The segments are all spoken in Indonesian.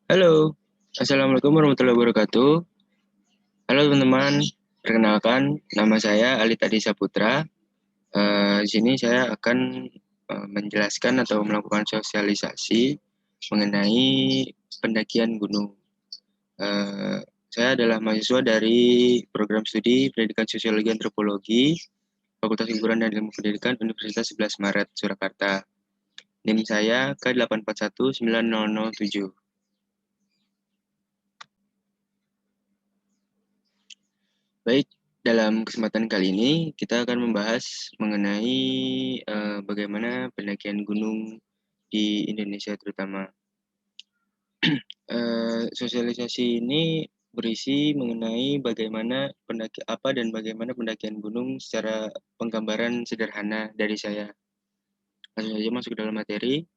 Halo, Assalamualaikum warahmatullahi wabarakatuh. Halo teman-teman, perkenalkan nama saya Ali Tadi Saputra. Di sini saya akan menjelaskan atau melakukan sosialisasi mengenai pendakian gunung. Eh, saya adalah mahasiswa dari program studi Pendidikan Sosiologi Antropologi, Fakultas Hiburan dan Ilmu Pendidikan Universitas 11 Maret, Surakarta. NIM saya K8419007. Baik, dalam kesempatan kali ini kita akan membahas mengenai bagaimana pendakian gunung di Indonesia terutama. Sosialisasi ini berisi mengenai bagaimana bagaimana pendakian gunung secara penggambaran sederhana dari saya. Langsung saja masuk ke dalam materi.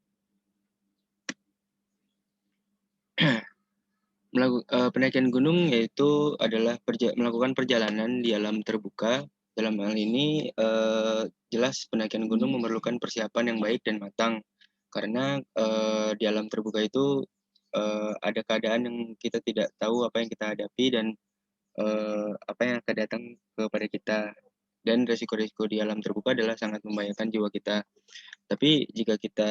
Pendakian gunung yaitu adalah melakukan perjalanan di alam terbuka. Dalam hal ini jelas pendakian gunung memerlukan persiapan yang baik dan matang karena di alam terbuka itu ada keadaan yang kita tidak tahu apa yang kita hadapi dan apa yang akan datang kepada kita, dan resiko-resiko di alam terbuka adalah sangat membahayakan jiwa kita. Tapi jika kita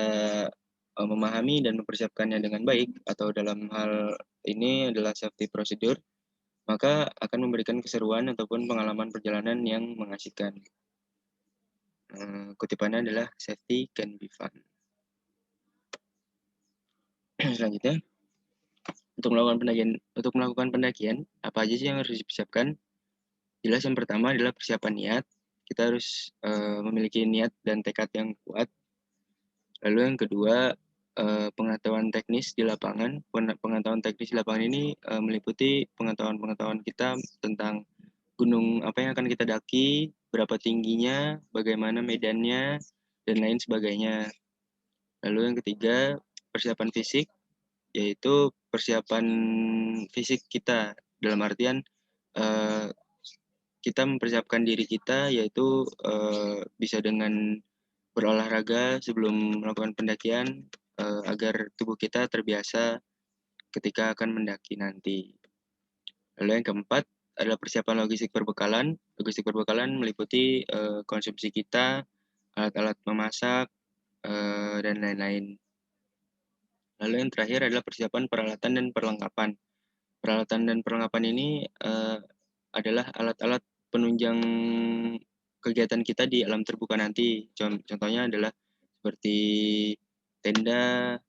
memahami dan mempersiapkannya dengan baik, atau dalam hal ini adalah safety procedure, maka akan memberikan keseruan ataupun pengalaman perjalanan yang mengasihkan. Kutipannya adalah safety can be fun. Selanjutnya, untuk melakukan pendakian, apa aja sih yang harus dipersiapkan? Jelas yang pertama adalah persiapan niat. Kita harus memiliki niat dan tekad yang kuat. Lalu yang kedua, pengetahuan teknis di lapangan. Pengetahuan teknis di lapangan ini meliputi pengetahuan-pengetahuan kita tentang gunung apa yang akan kita daki, berapa tingginya, bagaimana medannya, dan lain sebagainya. Lalu yang ketiga, persiapan fisik, yaitu persiapan fisik kita. Dalam artian, kita mempersiapkan diri kita, yaitu bisa dengan berolahraga sebelum melakukan pendakian, agar tubuh kita terbiasa ketika akan mendaki nanti. Lalu yang keempat adalah persiapan logistik perbekalan. Logistik perbekalan meliputi konsumsi kita, alat-alat memasak, dan lain-lain. Lalu yang terakhir adalah persiapan peralatan dan perlengkapan. Peralatan dan perlengkapan ini adalah alat-alat penunjang kegiatan kita di alam terbuka nanti. Contohnya adalah seperti tenda,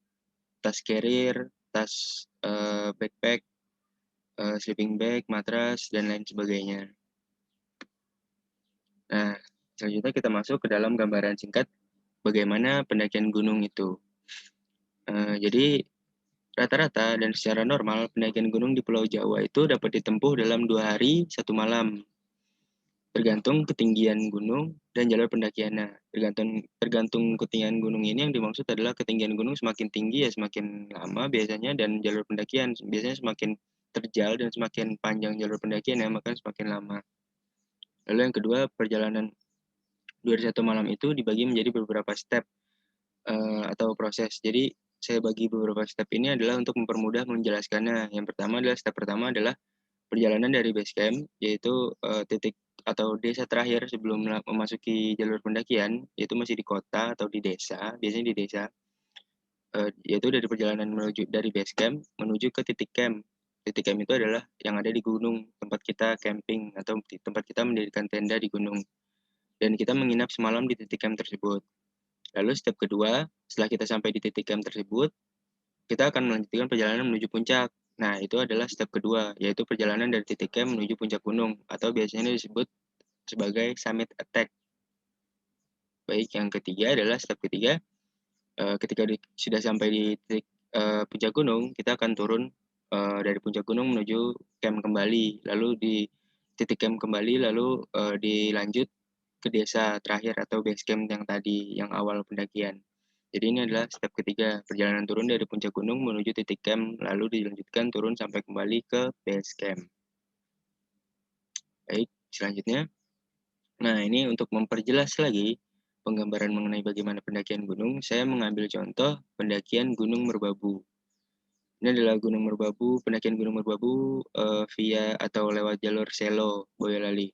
tas carrier, tas backpack, sleeping bag, matras, dan lain sebagainya. Nah, selanjutnya kita masuk ke dalam gambaran singkat bagaimana pendakian gunung itu. Jadi, rata-rata dan secara normal, pendakian gunung di Pulau Jawa itu dapat ditempuh dalam 2 hari, 1 malam. Tergantung ketinggian gunung dan jalur pendakiannya. Tergantung ketinggian gunung ini, yang dimaksud adalah ketinggian gunung semakin tinggi ya semakin lama biasanya, dan jalur pendakian biasanya semakin terjal dan semakin panjang jalur pendakian ya, maka semakin lama. Lalu yang kedua, perjalanan 2 hari 1 malam itu dibagi menjadi beberapa step atau proses. Jadi saya bagi beberapa step ini adalah untuk mempermudah menjelaskannya. Yang pertama adalah perjalanan dari base camp, yaitu titik atau desa terakhir sebelum memasuki jalur pendakian, yaitu masih di kota atau di desa, biasanya di desa, yaitu dari perjalanan dari base camp menuju ke titik camp. Titik camp itu adalah yang ada di gunung, tempat kita camping atau tempat kita mendirikan tenda di gunung. Dan kita menginap semalam di titik camp tersebut. Lalu step kedua, setelah kita sampai di titik camp tersebut, kita akan melanjutkan perjalanan menuju puncak. Nah, itu adalah step kedua, yaitu perjalanan dari titik camp menuju puncak gunung, atau biasanya disebut sebagai summit attack. Baik, yang ketiga adalah step ketiga, ketika sudah sampai di titik puncak gunung, kita akan turun dari puncak gunung menuju camp kembali, lalu di titik camp kembali, lalu dilanjut ke desa terakhir atau base camp yang tadi, yang awal pendakian. Jadi ini adalah step ketiga, perjalanan turun dari puncak gunung menuju titik camp, lalu dilanjutkan turun sampai kembali ke base camp. Baik, selanjutnya. Nah, ini untuk memperjelas lagi penggambaran mengenai bagaimana pendakian gunung, saya mengambil contoh pendakian Gunung Merbabu. Ini adalah Gunung Merbabu, pendakian Gunung Merbabu via atau lewat jalur Selo, Boyolali.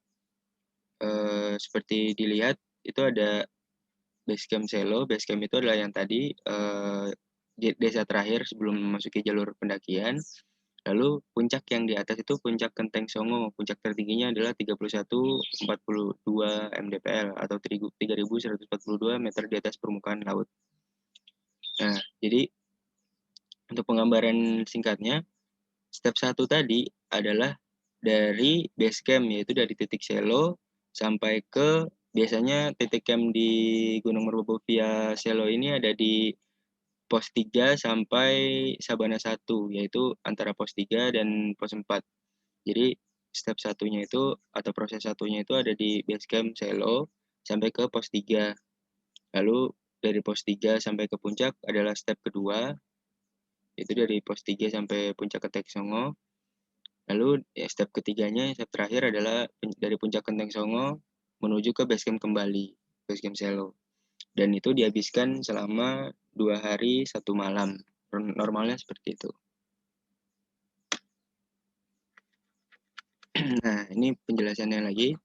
Seperti dilihat, itu ada Basecamp Selo. Basecamp itu adalah yang tadi desa terakhir sebelum memasuki jalur pendakian. Lalu puncak yang di atas itu puncak Kenteng Songo. Puncak tertingginya adalah 3142 mdpl atau 3142 meter di atas permukaan laut. Nah, jadi untuk penggambaran singkatnya, step 1 tadi adalah dari base camp, yaitu dari titik Selo sampai ke biasanya titik camp di Gunung Merbabu via Selo ini ada di pos 3 sampai Sabana 1, yaitu antara pos 3 dan pos 4. Jadi step satunya itu atau proses satunya itu ada di base camp Selo sampai ke pos 3. Lalu dari pos 3 sampai ke puncak adalah step kedua, yaitu dari pos 3 sampai puncak Kenteng Songo. Lalu step ketiganya, step terakhir adalah dari puncak Kenteng Songo menuju ke base camp kembali, base camp Selo. Dan itu dihabiskan selama 2 hari 1 malam. Normalnya seperti itu. Nah, ini penjelasannya lagi.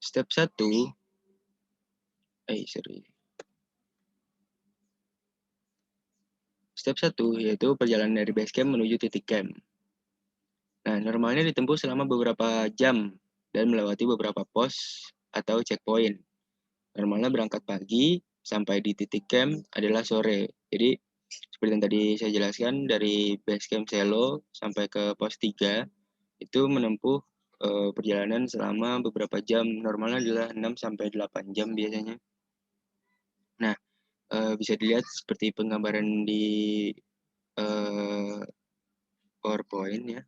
Step 1, Step 1 yaitu perjalanan dari base camp menuju titik camp. Nah, normalnya ditempuh selama beberapa jam dan melewati beberapa pos atau checkpoint. Normalnya berangkat pagi sampai di titik camp adalah sore. Jadi, seperti yang tadi saya jelaskan, dari base camp Selo sampai ke pos 3 itu menempuh perjalanan selama beberapa jam. Normalnya adalah 6 sampai 8 jam biasanya. Nah, bisa dilihat seperti penggambaran di PowerPoint ya.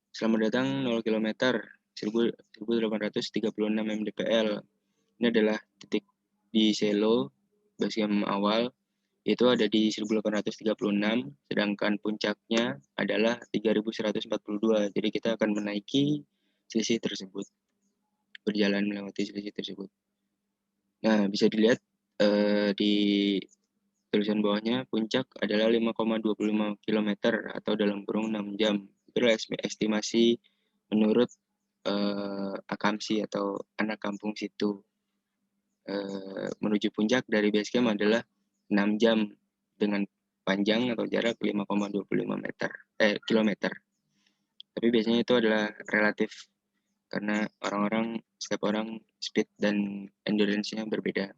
Selamat datang 0 km 1836 mdpl. Ini adalah titik di Selo, base camp awal, itu ada di 1836, sedangkan puncaknya adalah 3142. Jadi kita akan menaiki selisih tersebut, berjalan melewati selisih tersebut. Nah, bisa dilihat di tulisan bawahnya, puncak adalah 5,25 km atau dalam kurung 6 jam. Itu adalah estimasi menurut Akamsi atau anak kampung situ. Menuju puncak dari base camp adalah 6 jam dengan panjang atau jarak 5,25 kilometer. Tapi biasanya itu adalah relatif karena setiap orang speed dan endurance-nya berbeda.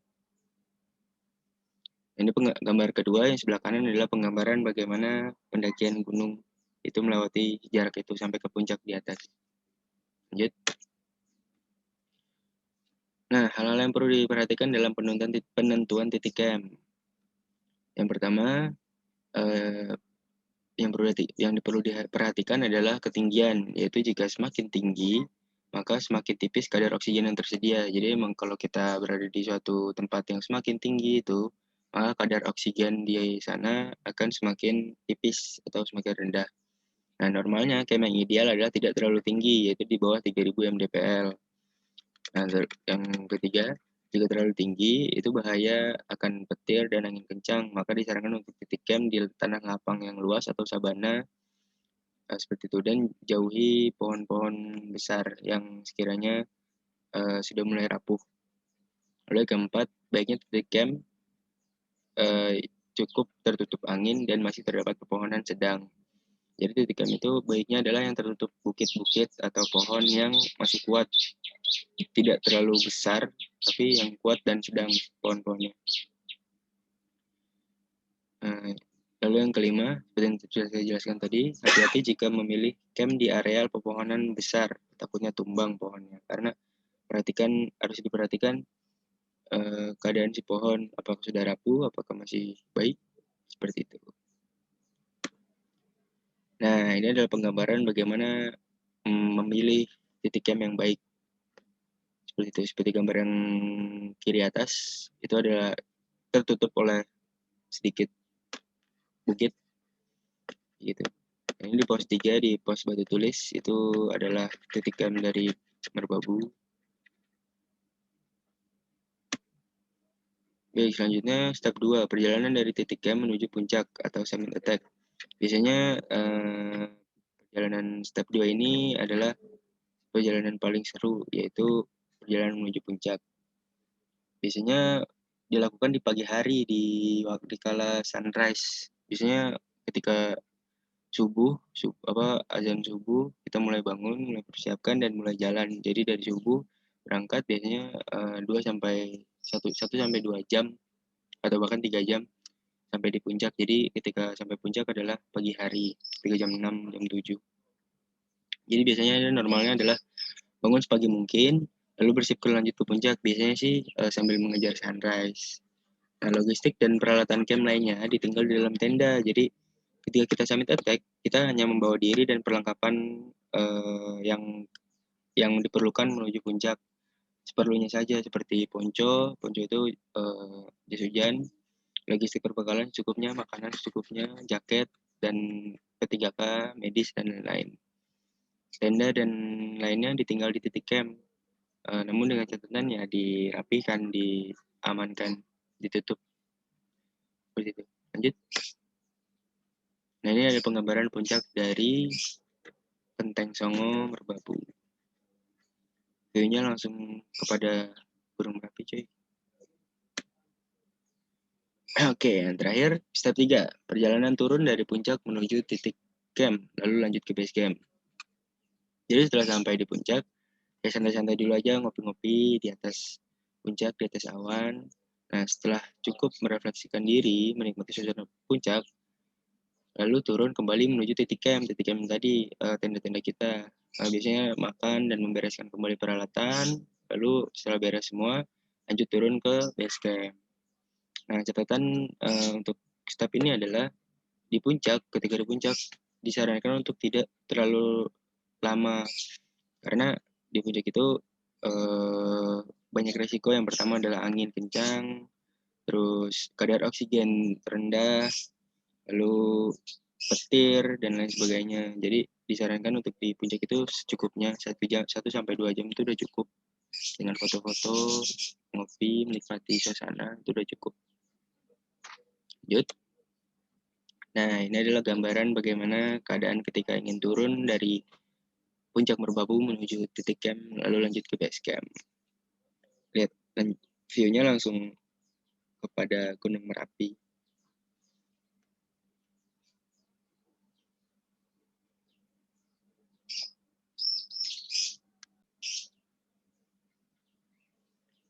Ini gambar kedua, yang sebelah kanan adalah penggambaran bagaimana pendakian gunung itu melewati jarak itu sampai ke puncak di atas. Lanjut. Nah, hal-hal yang perlu diperhatikan dalam penentuan titik camp. Yang pertama, yang perlu diperhatikan adalah ketinggian, yaitu jika semakin tinggi, maka semakin tipis kadar oksigen yang tersedia. Jadi emang kalau kita berada di suatu tempat yang semakin tinggi itu, maka kadar oksigen di sana akan semakin tipis atau semakin rendah. Nah, normalnya camp yang ideal adalah tidak terlalu tinggi, yaitu di bawah 3000 mdpl. Nah, yang ketiga, jika terlalu tinggi, itu bahaya akan petir dan angin kencang. Maka disarankan untuk titik camp di tanah lapang yang luas atau sabana, seperti itu. Dan jauhi pohon-pohon besar yang sekiranya sudah mulai rapuh. Lalu yang keempat, baiknya titik camp cukup tertutup angin dan masih terdapat pepohonan sedang. Jadi titik camp itu baiknya adalah yang tertutup bukit-bukit atau pohon yang masih kuat. Tidak terlalu besar, tapi yang kuat dan sedang pohon-pohonnya. Lalu yang kelima, seperti yang sudah saya jelaskan tadi, hati-hati jika memilih camp di areal pepohonan besar, takutnya tumbang pohonnya. Karena harus diperhatikan keadaan si pohon, apakah sudah rapuh, apakah masih baik, seperti itu. Nah, ini adalah penggambaran bagaimana memilih titik camp yang baik. Seperti itu, seperti gambar yang kiri atas, itu adalah tertutup oleh sedikit bukit gitu. Ini di pos 3, di pos Batu Tulis, itu adalah titik camp dari Merbabu. Baik, selanjutnya step 2, perjalanan dari titik camp menuju puncak atau summit attack. Biasanya perjalanan step 2 ini adalah perjalanan paling seru, yaitu perjalanan menuju puncak. Biasanya dilakukan di pagi hari di waktu kala sunrise. Biasanya ketika azan subuh kita mulai bangun, mulai persiapkan dan mulai jalan. Jadi dari subuh berangkat biasanya 2 sampai 1 sampai 2 jam atau bahkan 3 jam sampai di puncak. Jadi ketika sampai puncak adalah pagi hari, ketika jam 6, jam 7. Jadi biasanya normalnya adalah bangun sepagi mungkin, lalu bersiap lanjut ke puncak. Biasanya sih sambil mengejar sunrise. Nah, logistik dan peralatan camp lainnya ditinggal di dalam tenda. Jadi ketika kita summit attack, kita hanya membawa diri dan perlengkapan yang diperlukan menuju puncak seperlunya saja seperti ponco. Ponco itu jas hujan, logistik perbekalan secukupnya, makanan secukupnya, jaket dan P3K, medis dan lain-lain. Tenda dan lainnya ditinggal di titik camp. Namun dengan catatan ya dirapikan, diamankan, ditutup seperti itu. Lanjut. Nah, ini ada penggambaran puncak dari Genteng Songo Merbabu. View-nya langsung kepada Gunung Merapi, cuy. Oke, yang terakhir, step 3. Perjalanan turun dari puncak menuju titik camp, lalu lanjut ke base camp. Jadi setelah sampai di puncak, ya santai-santai dulu aja, ngopi-ngopi di atas puncak, di atas awan. Nah, setelah cukup merefleksikan diri, menikmati suasana puncak, lalu turun kembali menuju titik camp tadi, tenda-tenda kita. Biasanya makan dan membereskan kembali peralatan, lalu setelah beres semua, lanjut turun ke base camp. Nah, catatan untuk step ini adalah di puncak, ketika di puncak, disarankan untuk tidak terlalu lama, karena di puncak itu banyak resiko. Yang pertama adalah angin kencang, terus kadar oksigen rendah, lalu petir dan lain sebagainya. Jadi disarankan untuk di puncak itu secukupnya 1 sampai 2 jam itu udah cukup. Dengan foto-foto, ngopi, menikmati suasana itu udah cukup. Lanjut. Nah, ini adalah gambaran bagaimana keadaan ketika ingin turun dari puncak Merbabu menuju titik camp, lalu lanjut ke base camp. Lihat view-nya langsung kepada Gunung Merapi.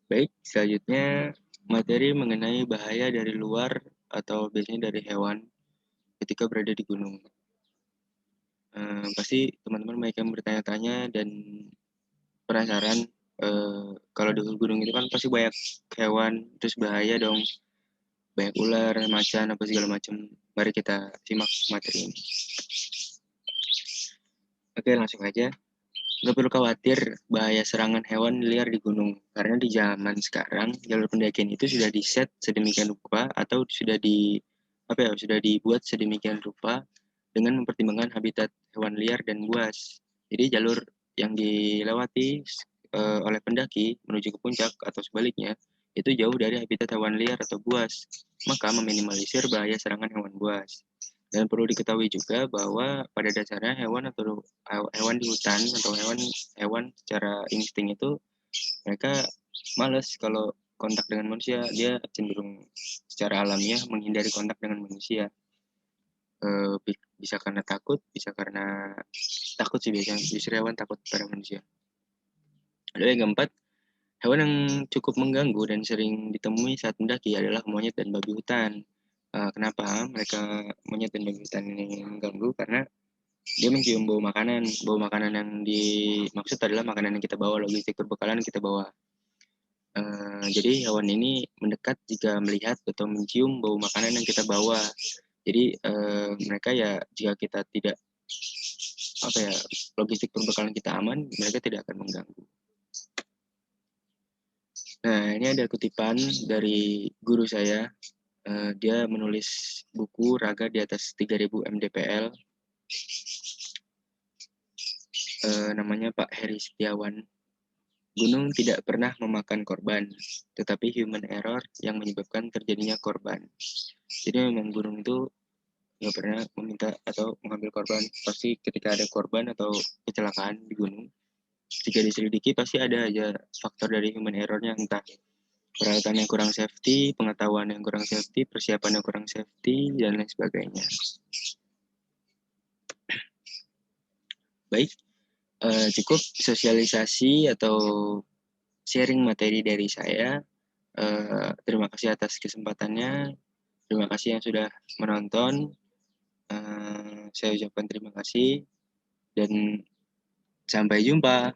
Baik, selanjutnya materi mengenai bahaya dari luar atau biasanya dari hewan ketika berada di gunung. Pasti teman-teman banyak yang bertanya-tanya dan penasaran, kalau di gunung itu kan pasti banyak hewan, terus bahaya dong, banyak ular, macan, apa segala macam. Mari kita simak materi ini. Oke, langsung aja. Nggak perlu khawatir bahaya serangan hewan liar di gunung, karena di zaman sekarang jalur pendakian itu sudah di-set sedemikian rupa atau sudah dibuat sedemikian rupa dengan mempertimbangkan habitat hewan liar dan buas. Jadi jalur yang dilewati oleh pendaki menuju ke puncak atau sebaliknya itu jauh dari habitat hewan liar atau buas, maka meminimalisir bahaya serangan hewan buas. Dan perlu diketahui juga bahwa pada dasarnya hewan di hutan atau hewan secara insting itu mereka males kalau kontak dengan manusia. Dia cenderung secara alamiah menghindari kontak dengan manusia. Bisa karena takut, bisa karena takut sih biasanya. Justru hewan takut pada manusia. Lalu yang keempat, hewan yang cukup mengganggu dan sering ditemui saat mendaki adalah monyet dan babi hutan. Kenapa monyet dan babi hutan ini mengganggu? Karena dia mencium bau makanan. Bau makanan yang dimaksud adalah makanan yang kita bawa, logistik perbekalan yang kita bawa. Jadi hewan ini mendekat jika melihat atau mencium bau makanan yang kita bawa. Jadi mereka ya jika kita tidak logistik perbekalan kita aman, mereka tidak akan mengganggu. Nah, ini ada kutipan dari guru saya. Dia menulis buku Raga di atas 3000 mdpl. Namanya Pak Heri Setiawan. gunung tidak pernah memakan korban, tetapi human error yang menyebabkan terjadinya korban. Jadi memang gunung itu nggak pernah meminta atau mengambil korban. Pasti ketika ada korban atau kecelakaan di gunung, jika diselidiki pasti ada aja faktor dari human error-nya, entah peralatan yang kurang safety, pengetahuan yang kurang safety, persiapan yang kurang safety, dan lain sebagainya. Baik, cukup sosialisasi atau sharing materi dari saya. Terima kasih atas kesempatannya. Terima kasih yang sudah menonton. Saya ucapkan terima kasih dan sampai jumpa.